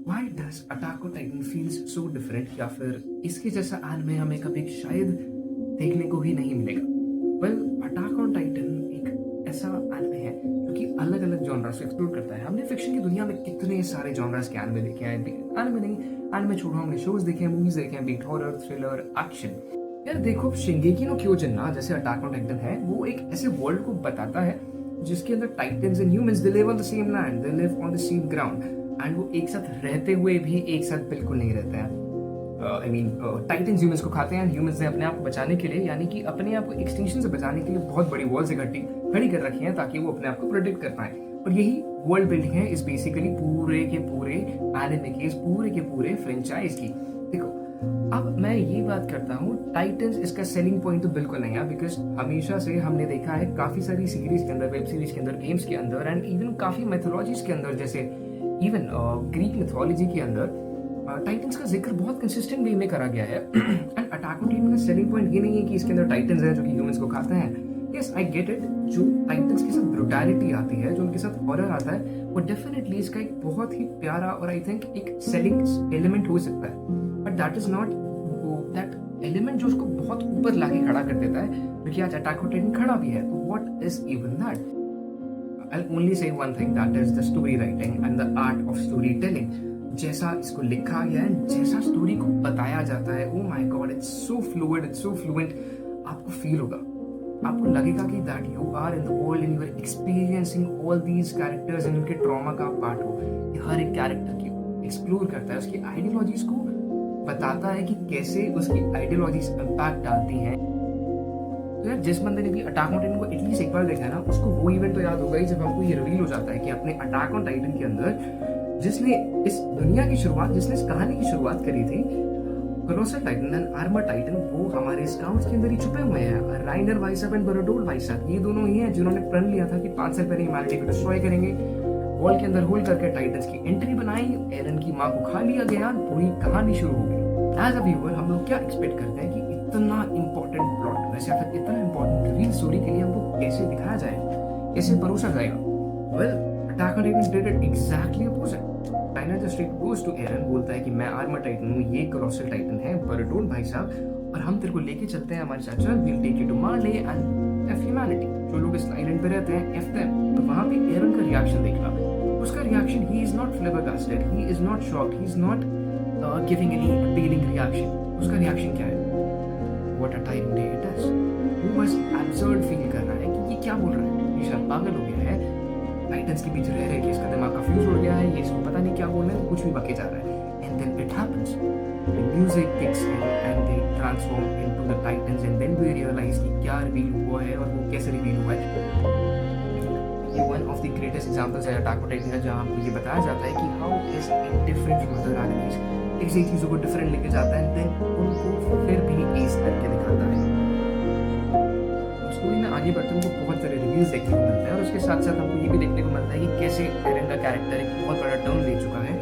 Why does attack on Titan feels so different, या फिर इसके जैसा एनिमे हमें कभी शायद देखने को ही नहीं मिलेगा। वेल, अटैक ऑन टाइटन एक ऐसा एनिमे है जो कि अलग अलग जॉनर्स को एक्सप्लोर करता है। हमने फिक्शन की दुनिया में कितने सारे जॉनर्स के एनिमे देखे हैं, एनिमे नहीं, एनिमे छोड़ो, हमने शोज देखे हैं, मूवीज देखे हैं, बीट हॉरर, थ्रिलर, एक्शन। यार देखो, शिंगेकी नो क्योजन ना, जैसे अटैक ऑन टाइटन है, वो एक ऐसे वर्ल्ड को बताता है जिसके अंदर titans and humans they live on the same land, they live on the same ground, and वो एक साथ रहते हुए भी एक साथ बिल्कुल नहीं रहते हैं। आई मीन टाइटन्स ह्यूमंस को खाते हैं, ह्यूमंस ने अपने आप को बचाने के लिए, यानी कि अपने आप को एक्सटिंक्शन से बचाने के लिए बहुत बड़ी वॉल्स इकट्ठी खड़ी कर रखी हैं ताकि वो अपने आप को प्रोटेक्ट कर पाए। और यही वर्ल्ड बिल्डिंग है इस बेसिकली पूरे के पूरे एनिमे के, इस पूरे के पूरे फ्रेंचाइज की। देखो, अब मैं ये बात करता हूँ, टाइटन्स इसका सेलिंग पॉइंट तो बिल्कुल नहीं है, बिकॉज हमेशा से हमने देखा है काफी सारी सीरीज के अंदर, वेब सीरीज के अंदर, गेम्स के अंदर, एंड इवन काफी मैथोलॉजीज के अंदर, जैसे इवन ग्रीक मिथोलॉजी के अंदर टाइटन्स का जिक्र बहुत कंसिस्टेंट वे में करा गया है। एंड अटैक ऑन टाइटन का सेलिंग पॉइंट ये नहीं है कि इसके अंदर टाइटन्स हैं जो कि ह्यूमंस को खाते हैं। यस, आई गेट इट, जो टाइटन्स के साथ ब्रुटैलिटी आती है, जो उनके साथ हॉरर आता है, वो डेफिनेटली इसका एक बहुत ही प्यारा और आई थिंक एक सेलिंग एलिमेंट हो सकता है। But that is not that element जो उसको बहुत ऊपर लाके खड़ा कर देता है, क्योंकि आज अटैक ऑन टाइटन खड़ा भी है, तो what is even that? I'll only say one thing, that is the story writing and the art of storytelling. जैसा इसको लिखा गया है, जैसा स्टोरी को बताया जाता है, oh my god, it's so fluid, it's so fluent, आपको फील होगा, आपको लगेगा कि that you are in the world and you are experiencing all these characters and उनके ट्रॉमा का पार्ट हो। ये हर एक कैरेक्टर की एक्सप्लोर करता है, उसकी आइडियोलॉजीज को बताता है कि कैसे उसकी आइडियोलॉजीज इम्पैक्ट डालती हैं। तो यार, जिस बंदे ने भी अटैक ऑन टाइटन को एटलीस्ट एक बार देखा है ना, उसको वो इवेंट तो याद होगा ही जब हमको ये रिवील हो जाता है कि अपने अटैक ऑन टाइटन के अंदर जिसने इस दुनिया की शुरुआत, जिसने इस कहानी की शुरुआत करी थी, colossal Titan and armour Titan, वो हमारे स्काउट्स के अंदर ही छुपे हुए हैं। राइनर भाई साहब एंड बरोडोल भाई साहब, ये दोनों ही हैं जिन्होंने प्रण लिया था कि 5 साल पहले ह्यूमैनिटी को डिस्ट्रॉय करेंगे। वॉल के अंदर होल करके टाइटन्स की एंट्री बनाई, एरन की माँ को खा लिया गया, पूरी कहानी शुरू हो गई। एज अ व्यूअर हम लोग क्या एक्सपेक्ट करते हैं कि इतना इंपॉर्टेंट प्लॉट ट्विस्ट या फिर इतना इंपॉर्टेंट रिवील स्टोरी के लिए हमको कैसे दिखाया जाएगा, कैसे परोसा जाएगा? Well, attack on Titan did it exactly opposite. Reiner the straight goes to Eren, बोलता है कि मैं आर्मर टाइटन हूँ, ये कोलोसल टाइटन है, बरोडोल भाई साहब, और हम तेरे को लेके चलते हैं हमारे चाचा, will take you to Marley and F humanity. जो लोग इस आइलैंड पे रहते हैं, एफ देम। तो वहां पे एरन का रिएक्शन देखना, उसका reaction, he is not flabbergasted, he is not shocked, he is not giving any appealing reaction. उसका रिएक्शन क्या है? What a time day it is. वो बस absurd फील कर रहा है कि ये क्या बोल रहा है, ये शायद पागल हो गया है, टाइटन्स के बीच रह रहे कि इसका दिमाग कंफ्यूज हो गया है, ये इसको पता नहीं क्या बोल रहे हैं, कुछ भी बके जा रहा है। And then it happens. The music kicks in and they transform into the Titans, and then we realize कि क्या रिवील हुआ है और वो कैसे रिवील हुआ है। ये one of the greatest examples है अटैक ऑन टाइटन का, जहाँ आपको ये बताया जाता है कि how is it different from other animes, कैसे चीज़ों को डिफरेंट लेके जाता है, देन उनको फिर भी एज करके दिखाता है। स्टोरी में आगे बढ़ते हमको बहुत सारे रिव्यूज देखने को मिलते हैं, और उसके साथ साथ हमको ये भी देखने को मिलता है कि कैसे एरन का कैरेक्टर एक बहुत बड़ा टर्न ले चुका है,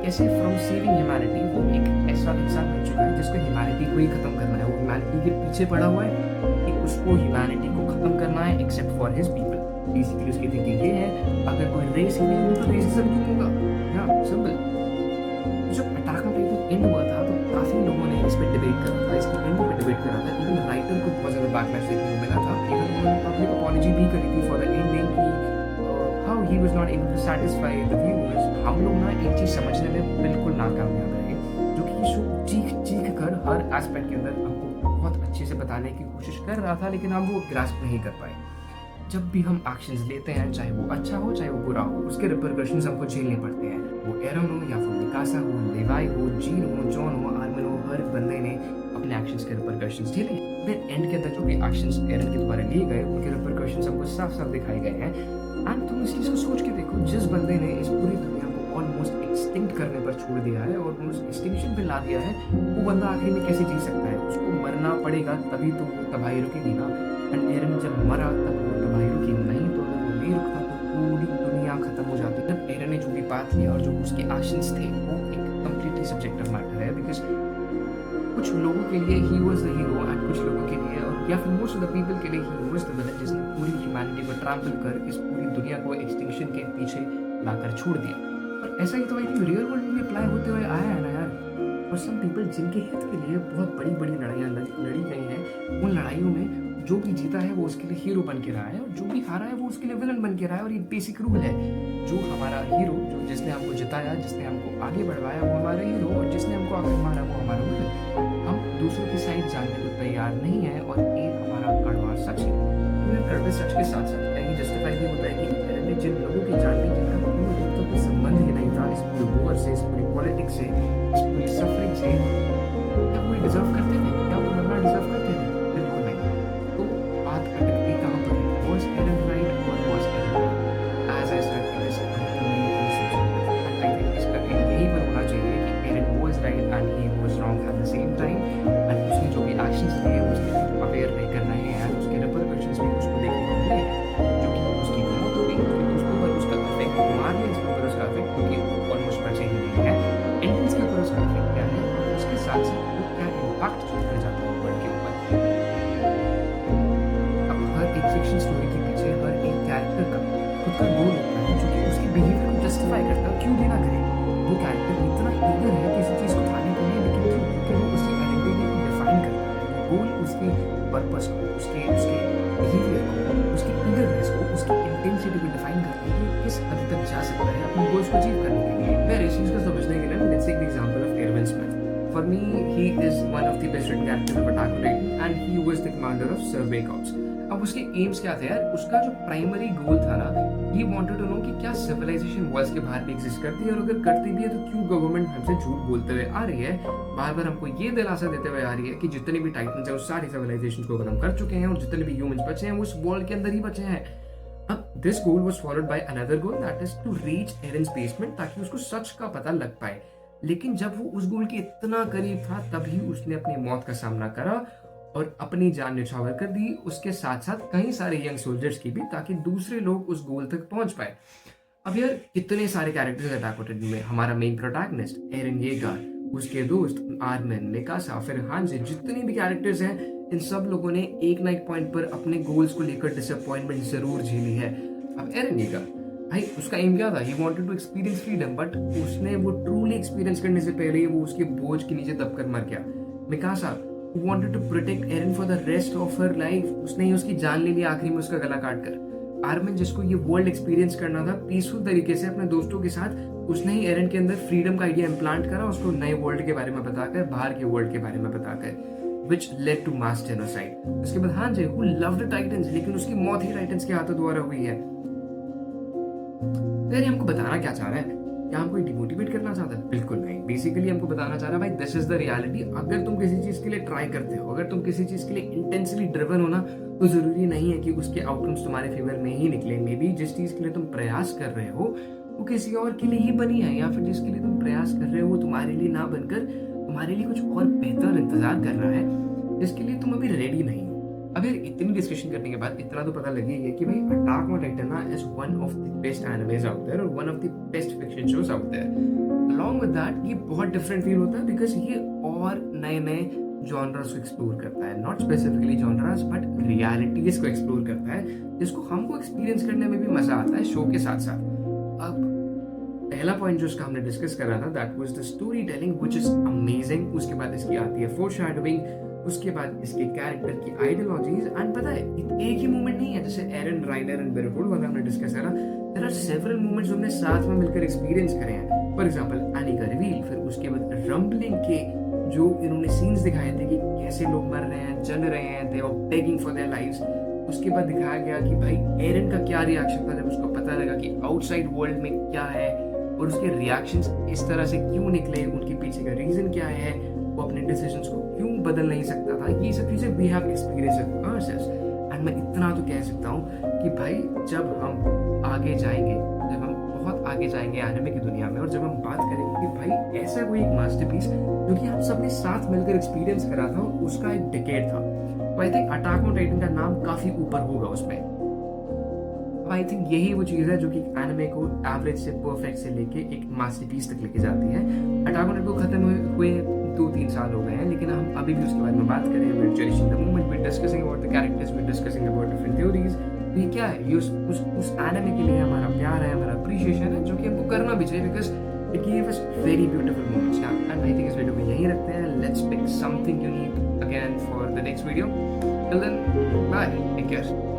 कैसे फ्रॉम सेविंग ह्यूमैनिटी वो एक ऐसा इंसान बन चुका है जिसको ह्यूमैनिटी को ही खत्म करना है। वो ह्यूमैनिटी के पीछे पड़ा हुआ है कि उसको ह्यूमैनिटी को खत्म करना है except for his people. Basically उसकी थिंकिंग ये है, अगर कोई रेस ही नहीं हो तो रेसिज्म क्यों होगा? हाँ, सिंपल। जब अटैक ऑन टाइटन एंड हुआ था तो काफी लोगों ने इस पे डिबेट करा था, इसके एंड पे डिबेट करा था, इवन राइटर को बहुत ज्यादा बैकलैश देखने को मिला था। इवन उन्होंने पब्लिक अपॉलॉजी भी करी थी फॉर द एंडिंग कि how he was not able to satisfy the viewers. हम लोग ना एक चीज समझने में बिल्कुल नाकामयाब रहे, जो कि शो चीख चीख कर हर एस्पेक्ट के अंदर हमको बहुत अच्छे से बताने की कोशिश कर रहा था, लेकिन हम वो ग्रास्प नहीं कर पाए। जब भी हम एक्शंस लेते हैं, चाहे वो अच्छा हो चाहे वो बुरा हो, उसके रिपरकशंस हमको झेलने पड़ते हैं। वो एरन हो या फिर मिकासा हो, लेवाई हो, जीन हो, जॉन हो, आर्मन हो, हर बंदे ने अपने एक्शंस के रिपरकशंस झेले। देन एंड के अंदर जो भी एक्शंस एरन के द्वारा लिए गए, उनके रिपरकशंस हमको साफ साफ दिखाए गए हैं। एंड तुम इस चीज़ को सोच के देखो, जिस बंदे ने इस पूरी दुनिया को ऑलमोस्ट एक्सटिंक्ट करने पर छोड़ दिया है और उस एक्सटिंक्शन पे ला दिया है, वो बंदा आखिर में कैसे जी सकता है? उसको मरना पड़ेगा तभी तो वो तबाही रुकेगी ना। एंड एरन जब मरा तब वो तबाही रुकी, नहीं तो अगर वो नहीं रुकता तो पूरी दुनिया खत्म हो जाती। जब एरन ने जो भी बात लिया और जो उसके एक्शंस थे, वो एक कंप्लीटली सब्जेक्टिव मैटर है, बिकॉज कुछ लोगों के लिए he was the hero and कुछ लोगों के लिए, और या फिर मोस्ट ऑफ द पीपल के लिए ही वाज द विलन, जिसने पूरी ह्यूमैनिटी को ट्रैम्पल कर इस पूरी दुनिया को एक्सटिंक्शन के पीछे लाकर छोड़ दिया। और ऐसा ही तो आई थिंक रियल वर्ल्ड में अप्लाई हो और सम पीपल जिनके हित के लिए बहुत बड़ी-बड़ी लड़ाइयाँ लड़ी गई हैं, उन लड़ाइयों में जो भी जीता है वो उसके लिए हीरो बन के रहा है और जो भी हारा है वो उसके लिए विलन बन के रहा है और ये बेसिक रूल है। जो हमारा हीरो, जो जिसने हमको जिताया, जिसने हमको आगे बढ़वाया वो हमारा हीरो और जिसने हमको आगे मारा वो हमारा विलन। हम दूसरों की साइड जानने को तैयार नहीं है और एक हमारा कड़वा सच है। लेकिन कड़वे सच के साथ-साथ कहीं जस्टिफाई भी होता है कि एरन ने जिन लोगों की जान ली जिनका पूरी लोगों तो कोई संबंध ही नहीं था इस पूरे वॉर से, इस पूरी पॉलिटिक्स से, इस पूरी सफरिंग से, क्या वो डिज़र्व करते थे? क्या वो मरना डिज़र्व करते थे? बिल्कुल नहीं। तो बात अटकती कहाँ पर है? Was Eren right or was Eren wrong? As I said, it is completely subjective. And I think इसका end यहीं पर होना चाहिए कि Eren was right and he was wrong at the same time. And उसने जो भी actions लिए उसके अवेयर नहीं कर रहे हैं, उसके repercussions भी उसको देखने को मिले हैं, जो कि उसकी मौत हो गई, क्योंकि उसके ऊपर उसका इफेक्ट, मार्लिन्स के ऊपर उसका इफेक्ट, क्योंकि ऑलमोस्ट बचे ही नहीं है, एंडिंग्स के ऊपर उसका इफेक्ट क्या है और उसके साथ साथ वो क्या इम्पैक्ट छोड़कर जाता है वर्ल्ड के ऊपर। अब हर एक फिक्शन स्टोरी के पीछे हर एक कैरेक्टर का खुद का गोल होता है जो कि उसके बिहेवियर को जस्टिफाई करता है, क्यों भी ना करे। वो कैरेक्टर इतना ईगर है किसी चीज़ को पाने के लिए, लेकिन क्यों? क्योंकि वो उसकी आइडेंटिटी को डिफाइन करता है। गोल उसके पर्पस को, उसके उसके बिहेवियर को, उसकी ईगरनेस को, उसकी इंटेंसिटी को डिफाइन करता है कि किस हद तक जा सकता है अपने गोल्स को अचीव करने के लिए। मैं इस चीज़ को समझने के लिए let's take the example of Erwin Smith. For me, he is one of the best written characters of Attack on Titan, and he was the commander of Survey Corps. अब उसके एम्स क्या थे यार? उसका जो प्राइमरी गोल था ना, he wanted to know कि क्या सिविलाइजेशन वर्ल्ड के बाहर भी एग्जिस्ट करती है और अगर करती भी है तो क्यों गवर्नमेंट हमसे झूठ बोलते हुए आ रही है, बार बार हमको ये दिलासा देते हुए आ रही है कि जितने भी टाइटन्स हैं उस सारी सिविलाइजेशन को खत्म कर चुके हैं और जितने भी ह्यूमंस बचे हैं वो उस वर्ल्ड के अंदर ही बचे हैं। अब this goal was followed by another goal, that is to reach Eren's basement, ताकि उसको सच का पता लग पाए। लेकिन जब वो उस गोल के इतना करीब था तभी उसने अपनी मौत का सामना करा और अपनी जान न्यौछावर कर दी, उसके साथ साथ कई सारे यंग सोल्जर्स की भी, ताकि दूसरे लोग उस गोल तक पहुंच पाए। अब यार कितने सारे कैरेक्टर्स अटैक ऑन टाइटन में, हमारा मेन प्रोटैगनिस्ट एरन येगर, उसके दोस्त आर्मिन, मिकासा, फिर हांजे, जितने भी कैरेक्टर्स हैं इन सब लोगों ने एक ना एक पॉइंट पर अपने गोल्स को लेकर डिसअपॉइंटमेंट जरूर झेली है। अब एरन येगर भाई, उसका एम क्या था? He wanted to experience freedom, but उसने वो ट्रूली एक्सपीरियंस करने से पहले ही वो उसके बोझ के नीचे दबकर मर गया। Mikasa who wanted to protect Eren for the rest of her life, उसने ही उसकी जान ले ली आखिरी में उसका गला काट कर। आर्मिन, जिसको ये वर्ल्ड एक्सपीरियंस करना था पीसफुल तरीके से अपने दोस्तों के साथ, उसने ही एरन के अंदर फ्रीडम का आइडिया इम्प्लांट करा, उसको नए वर्ल्ड के बारे में बताकर, बाहर के वर्ल्ड के बारे में बताकर, which led to mass genocide। उसके बाद हांजे who loved टाइटन्स, लेकिन उसकी मौत ही टाइटन्स के हाथों द्वारा हुई है। तो हमको बताना क्या चाह रहा है? क्या हमको डिमोटिवेट करना चाहता है? बिल्कुल नहीं। बेसिकली हमको बताना चाह रहा है भाई दिस इज द रियलिटी। अगर तुम किसी चीज के लिए ट्राई करते हो, अगर तुम किसी चीज के लिए इंटेंसली ड्रिवन हो ना, तो जरूरी नहीं है कि उसके आउटकम्स तुम्हारे फेवर में ही निकले। मे बी जिस चीज के लिए तुम प्रयास कर रहे हो वो किसी और के लिए ही बनी है, या फिर जिसके लिए तुम प्रयास कर रहे हो वो तुम्हारे लिए ना बनकर तुम्हारे लिए कुछ और बेहतर इंतजार कर रहा है, जिसके लिए तुम अभी रेडी नहीं हो। अब यार इतनी डिस्कशन करने के बाद इतना तो पता लगी है कि भाई attack on Titan is one of the best animes out there और one of the best fiction shows out there. Along with that ये बहुत डिफरेंट फील होता है बिकॉज ये और नए नए जॉनर्स को एक्सप्लोर करता है, not specifically genres but realities को एक्सप्लोर करता है, जिसको हमको एक्सपीरियंस करने में भी मजा आता है शो के साथ साथ। अब पहला पॉइंट जो उसका हमने डिस्कस करा था that was the story telling which is amazing. उसके बाद इसकी आती है फोरशैडोइंग, उसके बाद इसके कैरेक्टर की आइडियोलॉजीज, एंड पता है एक ही मोमेंट नहीं है जैसे एरन, राइनर एंड बेरफोर्ड वाला हमने डिस्कस करा। देयर आर सेवरल मोमेंट्स हमने साथ में मिलकर एक्सपीरियंस करे हैं। फॉर एग्जांपल एनी का रिवील, फिर उसके बाद रंबलिंग के जो इन्होंने सीन्स दिखाए थे कि कैसे लोग मर रहे हैं, जल रहे हैं, they are begging for their lives. उसके बाद दिखाया गया कि भाई एरन का क्या रिएक्शन था जब उसको पता लगा कि आउटसाइड वर्ल्ड में क्या है और उसके रिएक्शंस इस तरह से क्यों निकले, उनके पीछे का रीजन क्या है, वो अपने डिसीजंस को क्यों बदल नहीं सकता था। ये सब चीजें we have experienced ourselves. And मैं इतना तो कह सकता हूँ कि भाई जब हम आगे जाएंगे, जब हम बहुत आगे जाएंगे एनिमे की दुनिया में, और जब हम बात करेंगे कि भाई ऐसा कोई एक मास्टरपीस जो कि हम सब ने साथ मिलकर एक्सपीरियंस करा था, उसका एक डिकेड था, तो I think attack on Titan का नाम काफी ऊपर होगा उसमें। आई थिंक यही वो चीज है जो कि एनिमे को एवरेज से परफेक्ट से लेके एक मास्टरपीस तक लेके जाती है। अटैक ऑन टाइटन को खत्म हुए 2-3 साल हो गए हैं, लेकिन हम अभी भी उसके बारे में बात करें। We are cherishing the moment, we are discussing about the characters, we are discussing about different theories. ये क्या है? ये उस एनिमे के लिए हमारा प्यार है, हमारा अप्रिशिएशन है, जो कि हमको करना भी चाहिए because it give us very beautiful moments. And I think इस वीडियो को यहीं यहीं रखते हैं. Let's pick something unique again for the next video. Till then, bye, take care.